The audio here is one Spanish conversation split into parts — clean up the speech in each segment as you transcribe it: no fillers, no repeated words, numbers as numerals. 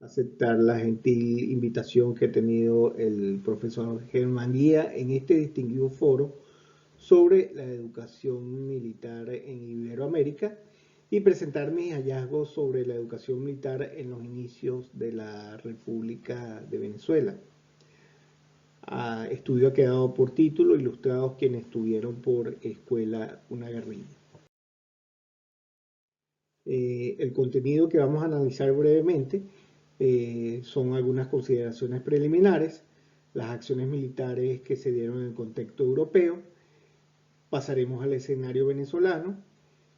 aceptar la gentil invitación que ha tenido el profesor Germán Guía en este distinguido foro sobre la educación militar en Iberoamérica y presentar mis hallazgos sobre la educación militar en los inicios de la República de Venezuela. Estudio que ha dado por título Ilustrados quienes estuvieron por escuela una guerrilla. El contenido que vamos a analizar brevemente son algunas consideraciones preliminares, las acciones militares que se dieron en el contexto europeo, pasaremos al escenario venezolano,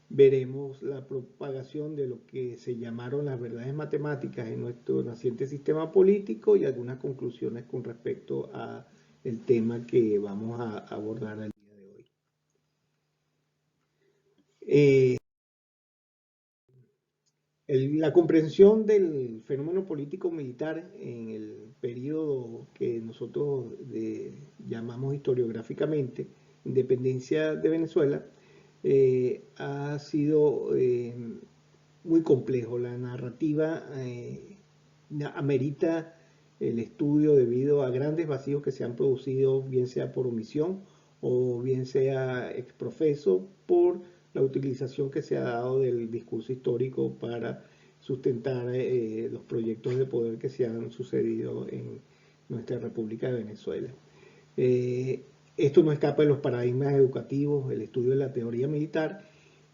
veremos la propagación de lo que se llamaron las verdades matemáticas en nuestro naciente sistema político y algunas conclusiones con respecto a el tema que vamos a abordar el día de hoy. La comprensión del fenómeno político militar en el periodo que nosotros llamamos historiográficamente independencia de Venezuela ha sido muy complejo. La narrativa amerita el estudio debido a grandes vacíos que se han producido, bien sea por omisión o bien sea exprofeso por la utilización que se ha dado del discurso histórico para sustentar los proyectos de poder que se han sucedido en nuestra República de Venezuela. Esto no escapa de los paradigmas educativos, el estudio de la teoría militar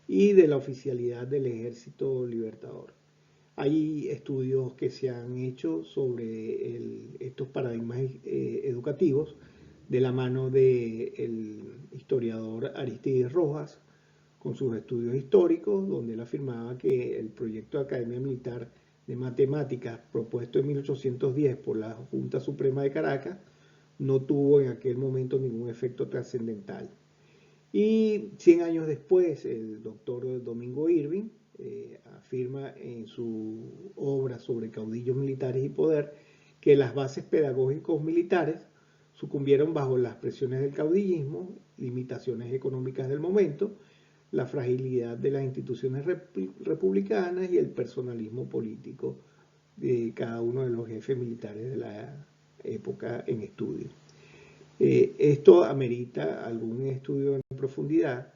y de la oficialidad del Ejército Libertador. Hay estudios que se han hecho sobre estos paradigmas educativos de la mano del historiador Aristides Rojas, con sus estudios históricos, donde él afirmaba que el proyecto de Academia Militar de Matemáticas propuesto en 1810 por la Junta Suprema de Caracas no tuvo en aquel momento ningún efecto trascendental. Y 100 años después, el doctor Domingo Irving afirma en su obra sobre caudillos militares y poder que las bases pedagógicos militares sucumbieron bajo las presiones del caudillismo, limitaciones económicas del momento, la fragilidad de las instituciones republicanas y el personalismo político de cada uno de los jefes militares de la época en estudio. Esto amerita algún estudio en profundidad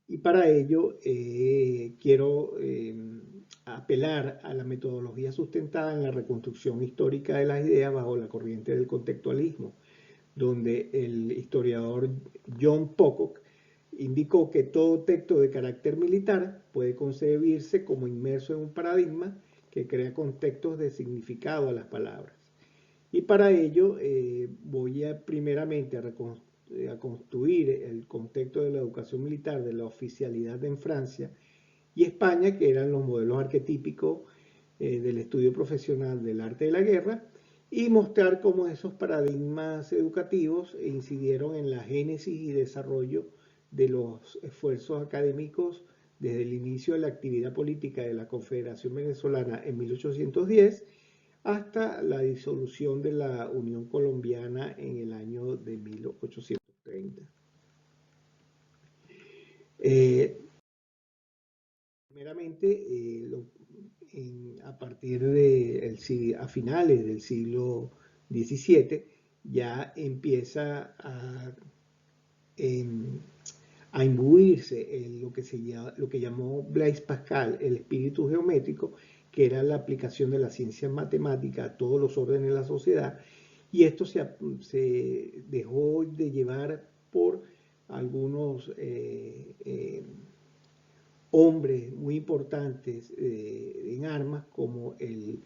y para ello quiero apelar a la metodología sustentada en la reconstrucción histórica de las ideas bajo la corriente del contextualismo, donde el historiador John Pocock indicó que todo texto de carácter militar puede concebirse como inmerso en un paradigma que crea contextos de significado a las palabras. Y para ello voy primeramente a construir el contexto de la educación militar, de la oficialidad en Francia y España, que eran los modelos arquetípicos del estudio profesional del arte de la guerra, y mostrar cómo esos paradigmas educativos incidieron en la génesis y desarrollo de los esfuerzos académicos desde el inicio de la actividad política de la Confederación Venezolana en 1810 hasta la disolución de la Unión Colombiana en el año de 1830. Primeramente, a partir de a finales del siglo XVII, ya empieza a imbuirse en lo que llamó Blaise Pascal el espíritu geométrico, que era la aplicación de la ciencia matemática a todos los órdenes de la sociedad, y esto se dejó de llevar por algunos hombres muy importantes en armas, como el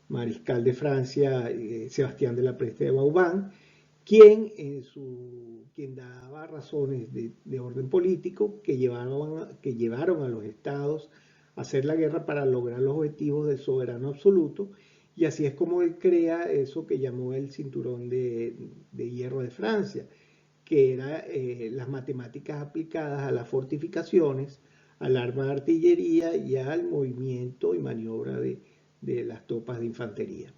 mariscal de Francia, Sebastián de la Preste de Vauban, quien daba razones de orden político que llevaron a los estados a hacer la guerra para lograr los objetivos del soberano absoluto, y así es como él crea eso que llamó el cinturón de hierro de Francia, que era las matemáticas aplicadas a las fortificaciones, al arma de artillería y al movimiento y maniobra de las tropas de infantería.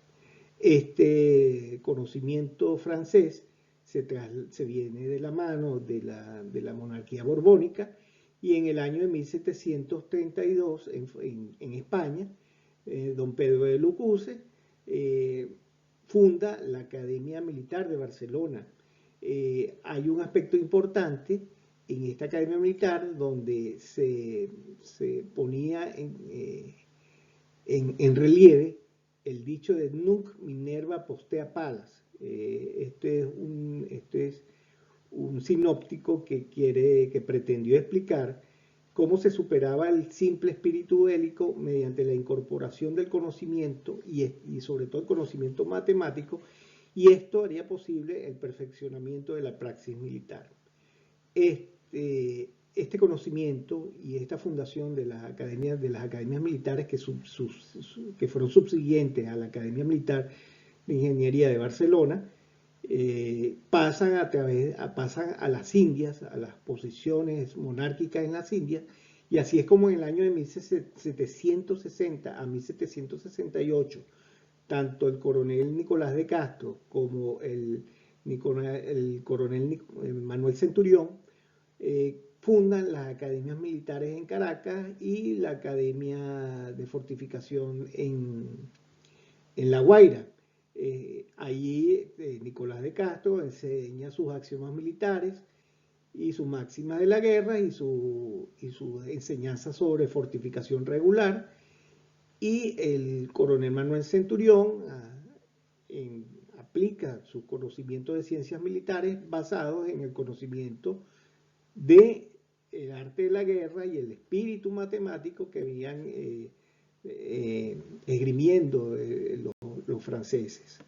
Este conocimiento francés se viene de la mano de la monarquía borbónica, y en el año de 1732 en España, don Pedro de Lucuse funda la Academia Militar de Barcelona. Hay un aspecto importante en esta Academia Militar donde se ponía en relieve el dicho de Nunc Minerva postea palas. Este es un sinóptico que pretendió explicar cómo se superaba el simple espíritu bélico mediante la incorporación del conocimiento y sobre todo el conocimiento matemático, y esto haría posible el perfeccionamiento de la praxis militar. Este conocimiento y esta fundación de las academias militares que fueron subsiguientes a la Academia Militar de Ingeniería de Barcelona, pasan a las Indias, a las posiciones monárquicas en las Indias, y así es como en el año de 1760 a 1768, tanto el coronel Nicolás de Castro como el coronel Manuel Centurión fundan las academias militares en Caracas y la Academia de Fortificación en La Guaira. Allí Nicolás de Castro enseña sus axiomas militares y sus máximas de la guerra y su enseñanza sobre fortificación regular, y el coronel Manuel Centurión aplica su conocimiento de ciencias militares basados en el conocimiento del arte de la guerra y el espíritu matemático que habían esgrimiendo los franceses.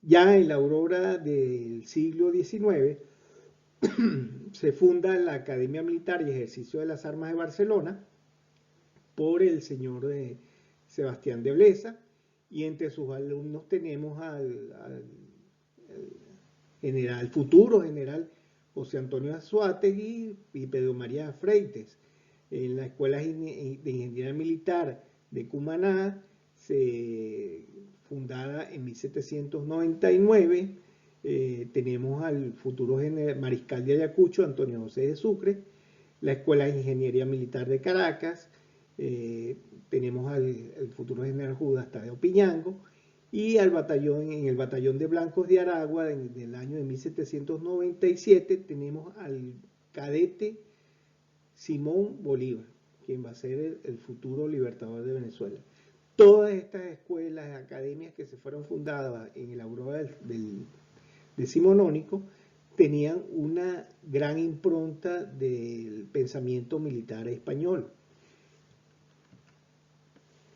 Ya en la aurora del siglo XIX se funda la Academia Militar y Ejercicio de las Armas de Barcelona por el señor Sebastián de Blesa, y entre sus alumnos tenemos al futuro general José Antonio Anzoátegui y Pedro María Freites. En la Escuela de Ingeniería Militar de Cumaná, fundada en 1799, tenemos al futuro mariscal de Ayacucho, Antonio José de Sucre. La Escuela de Ingeniería Militar de Caracas, tenemos al futuro general Judas Tadeo Piñango, y en el batallón de Blancos de Aragua del año de 1797 tenemos al cadete Simón Bolívar, quien va a ser el futuro libertador de Venezuela. Todas estas escuelas, academias que se fueron fundadas en el aurora del decimonónico, tenían una gran impronta del pensamiento militar español.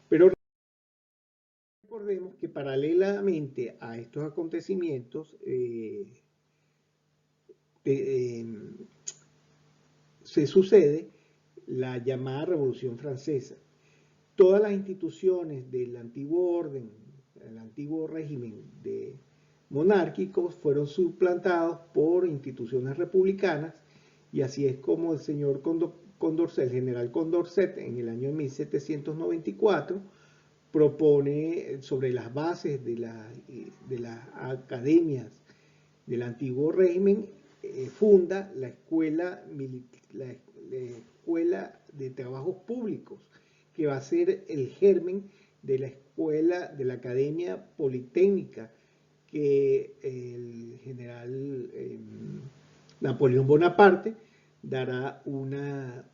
Pero recordemos que paralelamente a estos acontecimientos se sucede la llamada Revolución Francesa. Todas las instituciones del antiguo orden, el antiguo régimen de monárquicos, fueron suplantados por instituciones republicanas, y así es como el señor Condorcet, el general Condorcet, en el año 1794, propone sobre las bases de las academias del antiguo régimen, funda la escuela de trabajos públicos, que va a ser el germen de la escuela, de la Academia Politécnica, que el general Napoleón Bonaparte dejará una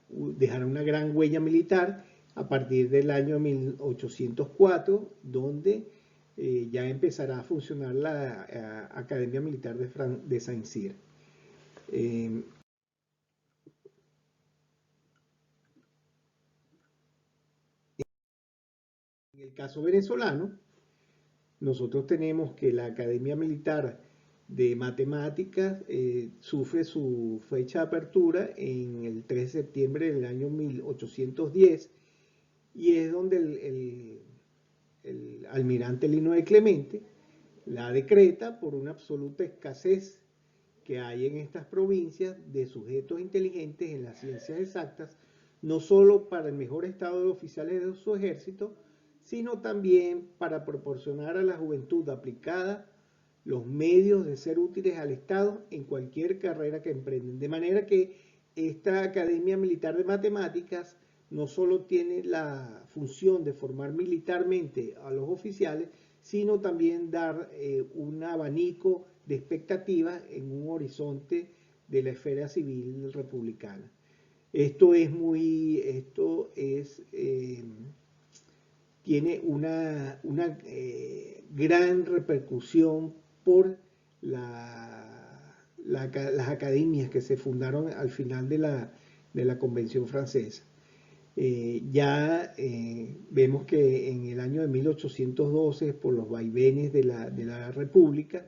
gran huella militar a partir del año 1804, donde ya empezará a funcionar la Academia Militar de Saint-Cyr. En el caso venezolano, nosotros tenemos que la Academia Militar de Matemáticas sufre su fecha de apertura en el 3 de septiembre del año 1810, y es donde el almirante Lino de Clemente la decreta por una absoluta escasez que hay en estas provincias de sujetos inteligentes en las ciencias exactas, no solo para el mejor estado de oficiales de su ejército, sino también para proporcionar a la juventud aplicada los medios de ser útiles al Estado en cualquier carrera que emprenden. De manera que esta Academia Militar de Matemáticas no solo tiene la función de formar militarmente a los oficiales, sino también dar un abanico de expectativas en un horizonte de la esfera civil republicana. Tiene una gran repercusión por las academias que se fundaron al final de la Convención Francesa. Vemos que en el año de 1812, por los vaivenes de la República,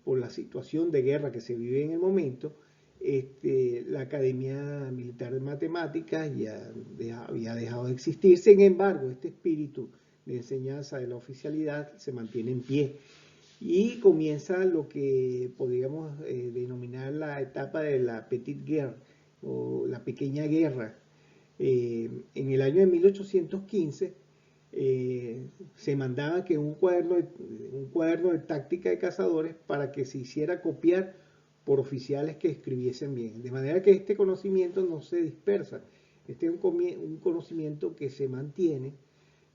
por la situación de guerra que se vive en el momento, la Academia Militar de Matemáticas ya había dejado de existir. Sin embargo, este espíritu de enseñanza de la oficialidad se mantiene en pie y comienza lo que podríamos denominar la etapa de la Petite Guerre o la pequeña guerra. En el año de 1815 se mandaba que un cuaderno de táctica de cazadores para que se hiciera copiar por oficiales que escribiesen bien, de manera que este conocimiento no se dispersa. Este es un conocimiento que se mantiene,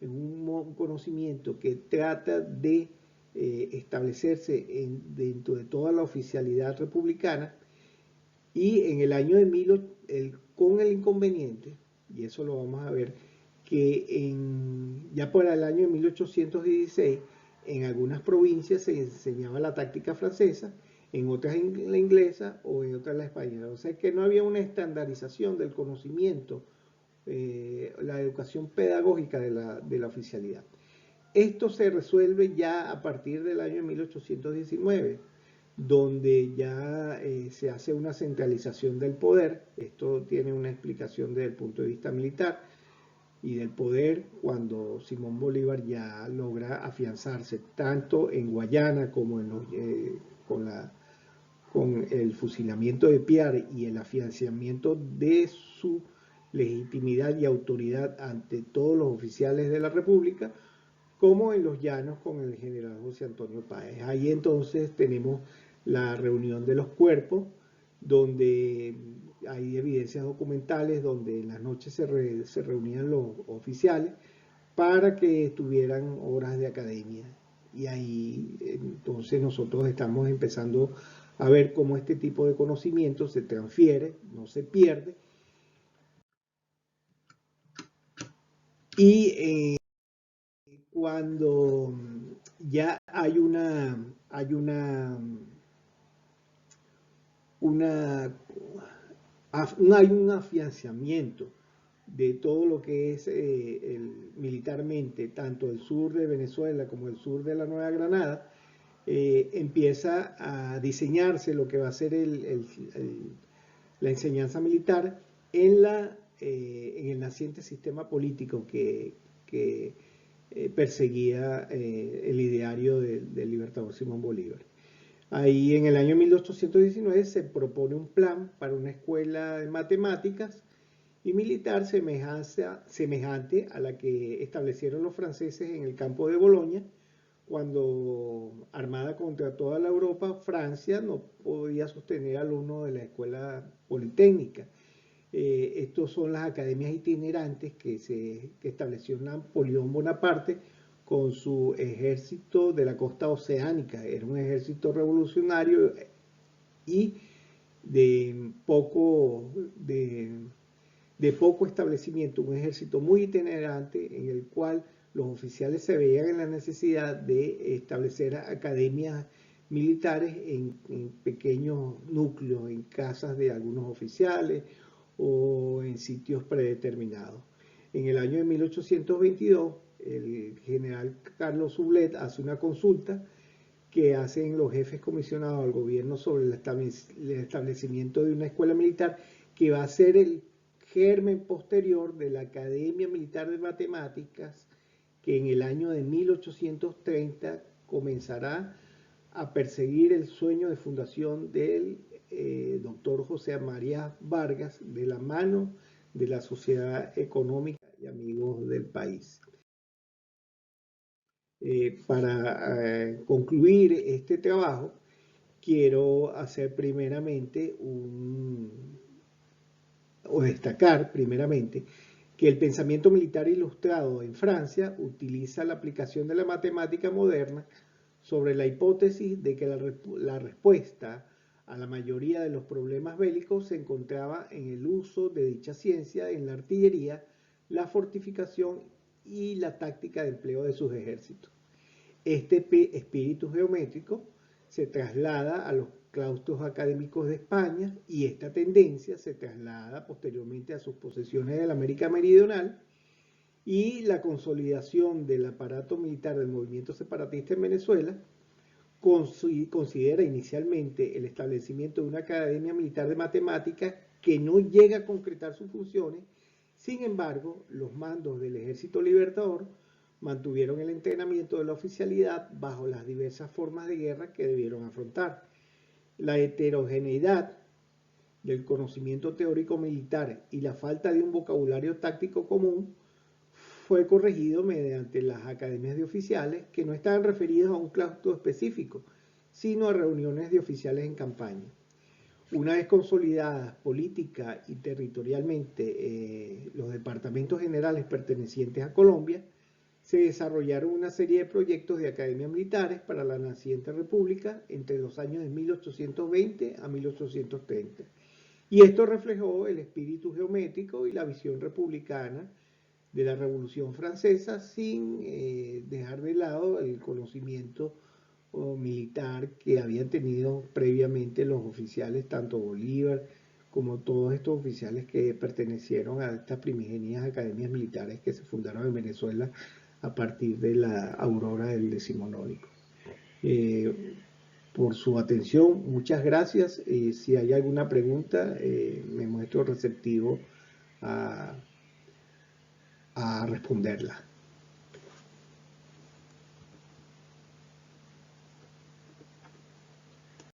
es un conocimiento que trata de establecerse dentro de toda la oficialidad republicana, y en el año de con el inconveniente, y eso lo vamos a ver, que ya por el año de 1816 en algunas provincias se enseñaba la táctica francesa, en otras la inglesa o en otras la española. O sea que no había una estandarización del conocimiento, la educación pedagógica de la oficialidad. Esto se resuelve ya a partir del año 1819, donde ya se hace una centralización del poder. Esto tiene una explicación desde el punto de vista militar y del poder, cuando Simón Bolívar ya logra afianzarse tanto en Guayana como con el fusilamiento de Piar y el afianzamiento de su legitimidad y autoridad ante todos los oficiales de la República, como en los llanos con el general José Antonio Páez. Ahí entonces tenemos la reunión de los cuerpos, donde hay evidencias documentales, donde en las noches se reunían los oficiales para que tuvieran horas de academia. Y ahí entonces nosotros estamos empezando a ver cómo este tipo de conocimiento se transfiere, no se pierde. Y cuando ya hay un afianzamiento de todo lo que es militarmente, tanto el sur de Venezuela como el sur de la Nueva Granada, empieza a diseñarse lo que va a ser la enseñanza militar en el naciente sistema político que perseguía el ideario del libertador Simón Bolívar. Ahí en el año 1819 se propone un plan para una escuela de matemáticas y militar semejante a la que establecieron los franceses en el campo de Boloña, cuando, armada contra toda la Europa, Francia no podía sostener alumnos de la escuela politécnica. Estos son las academias itinerantes que estableció Napoleón Bonaparte con su ejército de la costa oceánica. Era un ejército revolucionario y de poco establecimiento, un ejército muy itinerante en el cual los oficiales se veían en la necesidad de establecer academias militares en pequeños núcleos, en casas de algunos oficiales o en sitios predeterminados. En el año de 1822, el general Carlos Soublette hace una consulta que hacen los jefes comisionados al gobierno sobre el establecimiento de una escuela militar que va a ser el germen posterior de la Academia Militar de Matemáticas, que en el año de 1830 comenzará a perseguir el sueño de fundación del doctor José María Vargas, de la mano de la Sociedad Económica y Amigos del País. Para concluir este trabajo, quiero hacer primeramente o destacar primeramente que el pensamiento militar ilustrado en Francia utiliza la aplicación de la matemática moderna sobre la hipótesis de que la respuesta a la mayoría de los problemas bélicos se encontraba en el uso de dicha ciencia en la artillería, la fortificación y la táctica de empleo de sus ejércitos. Este espíritu geométrico se traslada a los claustros académicos de España y esta tendencia se traslada posteriormente a sus posesiones de la América Meridional, y la consolidación del aparato militar del movimiento separatista en Venezuela considera inicialmente el establecimiento de una academia militar de matemáticas que no llega a concretar sus funciones. Sin embargo, los mandos del Ejército Libertador mantuvieron el entrenamiento de la oficialidad bajo las diversas formas de guerra que debieron afrontar. La heterogeneidad del conocimiento teórico militar y la falta de un vocabulario táctico común fue corregido mediante las academias de oficiales, que no estaban referidas a un claustro específico, sino a reuniones de oficiales en campaña. Una vez consolidadas política y territorialmente los departamentos generales pertenecientes a Colombia, se desarrollaron una serie de proyectos de academias militares para la naciente república entre los años de 1820 a 1830. Y esto reflejó el espíritu geométrico y la visión republicana de la Revolución Francesa, sin dejar de lado el conocimiento militar que habían tenido previamente los oficiales, tanto Bolívar como todos estos oficiales que pertenecieron a estas primigenias academias militares que se fundaron en Venezuela a partir de la aurora del decimonónico. Por su atención, muchas gracias. Si hay alguna pregunta, me muestro receptivo a responderla.